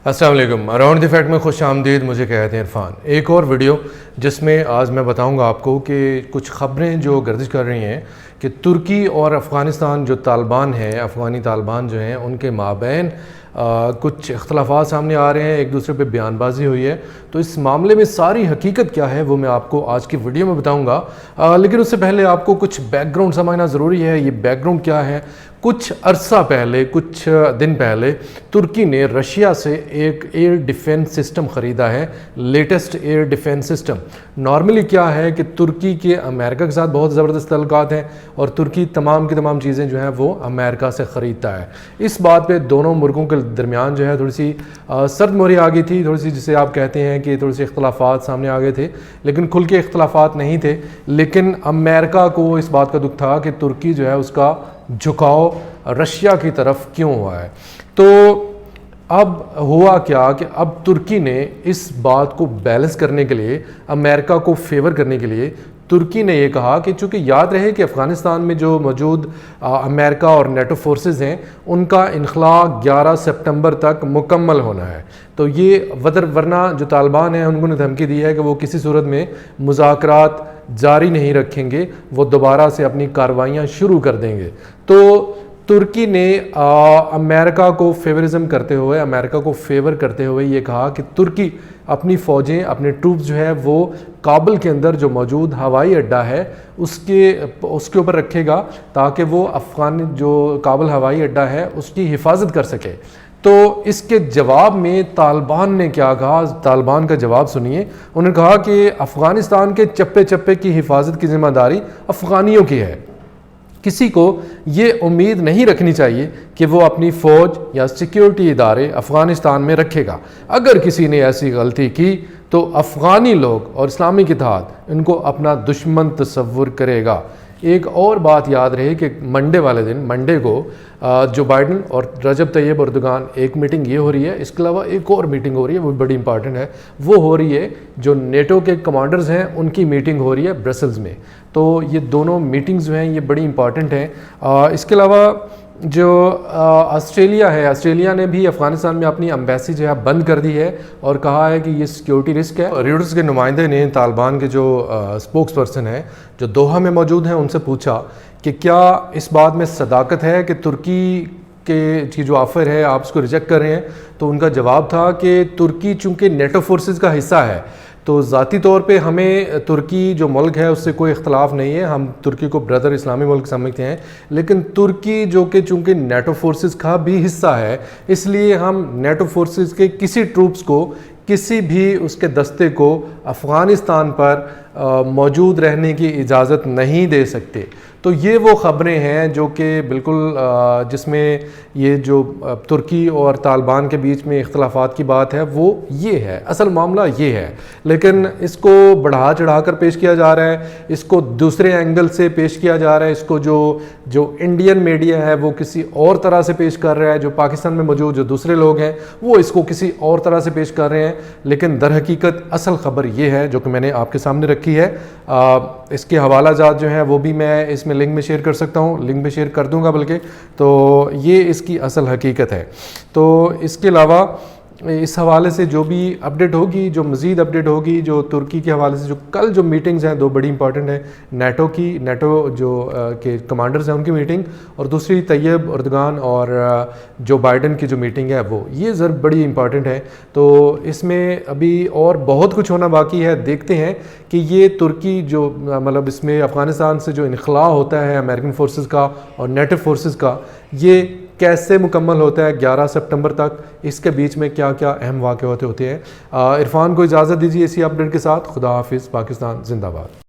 अस्सलाम वालेकुम। Around the fact में खुश आमदीद। मुझे कहते हैं इरफान। एक और वीडियो जिसमें आज मैं बताऊंगा आपको कि कुछ ख़बरें जो गर्दिश कर रही हैं कि तुर्की और अफ़गानिस्तान जो तालिबान हैं, अफ़गानी तालिबान जो हैं, उनके माबैन कुछ इख्तलाफात सामने आ रहे हैं, एक दूसरे पे बयानबाजी हुई है। तो इस मामले में सारी हकीकत क्या है वो मैं आपको आज की वीडियो में बताऊंगा। लेकिन उससे पहले आपको कुछ बैकग्राउंड समझना ज़रूरी है। ये बैकग्राउंड क्या है? कुछ अरसा पहले, कुछ दिन पहले तुर्की ने रशिया से एक एयर डिफेंस सिस्टम ख़रीदा है, latest air defence system. Normally क्या है कि तुर्की के अमेरिका के साथ बहुत ज़बरदस्त तल्लुकात हैं और तुर्की तमाम की तमाम चीज़ें जो हैं वो अमेरिका से ख़रीदता है। इस बात पे दोनों मुल्कों के दरमियान जो है थोड़ी सी सर्द मोहरी आ गई थी, थोड़ी सी जिसे आप कहते हैं कि थोड़ी सी इख्तलाफात सामने आ गए थे, लेकिन खुल के इख्तलाफात नहीं थे। लेकिन अमेरिका को इस बात का दुख था कि तुर्की जो है उसका झुकाव रशिया की तरफ क्यों हुआ है। तो अब हुआ क्या कि अब तुर्की ने इस बात को बैलेंस करने के लिए, अमेरिका को फेवर करने के लिए, तुर्की ने ये कहा कि चूँकि याद रहे कि अफ़गानिस्तान में जो मौजूद अमेरिका और नेटो फोर्सेस हैं उनका इनखला 11 सितंबर तक मुकम्मल होना है। तो ये वरना जो तालिबान हैं उन्होंने धमकी दी है कि वो किसी सूरत में मुज़ाकरात जारी नहीं रखेंगे, वो दोबारा से अपनी कार्रवाइयाँ शुरू कर देंगे। तो तुर्की ने अमेरिका को फेवरिज्म करते हुए, अमेरिका को फेवर करते हुए ये कहा कि तुर्की अपनी फ़ौजें, अपने ट्रूप्स जो है वो काबुल के अंदर जो मौजूद हवाई अड्डा है उसके ऊपर रखेगा ताकि वो अफ़गान जो काबुल हवाई अड्डा है उसकी हिफाजत कर सके। तो इसके जवाब में तालिबान ने क्या कहा? तालिबान का जवाब सुनिए। उन्होंने कहा कि अफ़गानिस्तान के चप्पे चप्पे की हिफाजत की ज़िम्मेदारी अफ़गानियों की है। किसी को ये उम्मीद नहीं रखनी चाहिए कि वो अपनी फ़ौज या सिक्योरिटी इदारे अफ़गानिस्तान में रखेगा। अगर किसी ने ऐसी गलती की तो अफ़गानी लोग और इस्लामिक इत्तेहाद इनको अपना दुश्मन तस्वुर करेगा। एक और बात याद रहे कि मंडे वाले दिन, मंडे को जो बाइडन और रजब तैयब एर्दोगान एक मीटिंग ये हो रही है, इसके अलावा एक और मीटिंग हो रही है, वो बड़ी इंपॉर्टेंट है। वो हो रही है जो नेटो के कमांडर्स हैं उनकी मीटिंग हो रही है ब्रसल्स में। तो ये दोनों मीटिंग्स जो हैं ये बड़ी इंपॉर्टेंट हैं। इसके अलावा जो ऑस्ट्रेलिया है, ऑस्ट्रेलिया ने भी अफ़गानिस्तान में अपनी एम्बेसी जो है बंद कर दी है और कहा है कि ये सिक्योरिटी रिस्क है। रीडर्स के नुमाइंदे ने तालिबान के जो स्पोक्स पर्सन हैं जो दोहा में मौजूद हैं उनसे पूछा कि क्या इस बात में सदाकत है कि तुर्की की जो ऑफ़र है आप उसको रिजेक्ट कर रहे हैं। तो उनका जवाब था कि तुर्की चूँकि नेटो फोर्सेस का हिस्सा है तो ज़ाती तौर पे हमें तुर्की जो मुल्क है उससे कोई इख्तलाफ नहीं है, हम तुर्की को ब्रदर इस्लामी मुल्क समझते हैं। लेकिन तुर्की जो कि चूँकि नेटो फोर्सेस का भी हिस्सा है, इसलिए हम नेटो फोर्सेस के किसी ट्रूप्स को, किसी भी उसके दस्ते को अफ़गानिस्तान पर मौजूद रहने की इजाज़त नहीं दे सकते। तो ये वो ख़बरें हैं जो कि बिल्कुल जिसमें ये जो तुर्की और तालिबान के बीच में इख्तलाफात की बात है वो ये है, असल मामला ये है। लेकिन इसको बढ़ा चढ़ा कर पेश किया जा रहा है, इसको दूसरे एंगल से पेश किया जा रहा है, इसको जो इंडियन मीडिया है वो किसी और तरह से पेश कर रहा है, जो पाकिस्तान में मौजूद जो दूसरे लोग हैं वो इसको किसी और तरह से पेश कर रहे हैं। लेकिन दर हकीकत असल ख़बर ये है जो कि मैंने आपके सामने रखी है। इसके हवाला जात जो हैं वो भी मैं इसमें लिंक में शेयर कर सकता हूँ, लिंक में शेयर कर दूंगा बल्कि। तो ये इसकी असल हकीकत है। तो इसके अलावा इस हवाले से जो भी अपडेट होगी, जो मज़ीद अपडेट होगी, जो तुर्की के हवाले से जो कल जो मीटिंग्स हैं दो बड़ी इंपॉर्टेंट है, नेटो जो के कमांडर्स हैं उनकी मीटिंग, और दूसरी तैयब एर्दोगान और जो बाइडन की जो मीटिंग है वो ये बड़ी इंपॉर्टेंट है। तो इसमें अभी और बहुत कुछ होना बाकी है। देखते हैं कि ये तुर्की जो मतलब इसमें अफ़गानिस्तान से जो इनखला होता है अमेरिकन फोर्सेस का और नेटो फोर्सेस का, ये कैसे मुकम्मल होता है 11 सितंबर तक। इसके बीच में क्या क्या अहम वाक़े होते हैं। इरफान को इजाज़त दीजिए इसी अपडेट के साथ। खुदा हाफिज़। पाकिस्तान जिंदाबाद।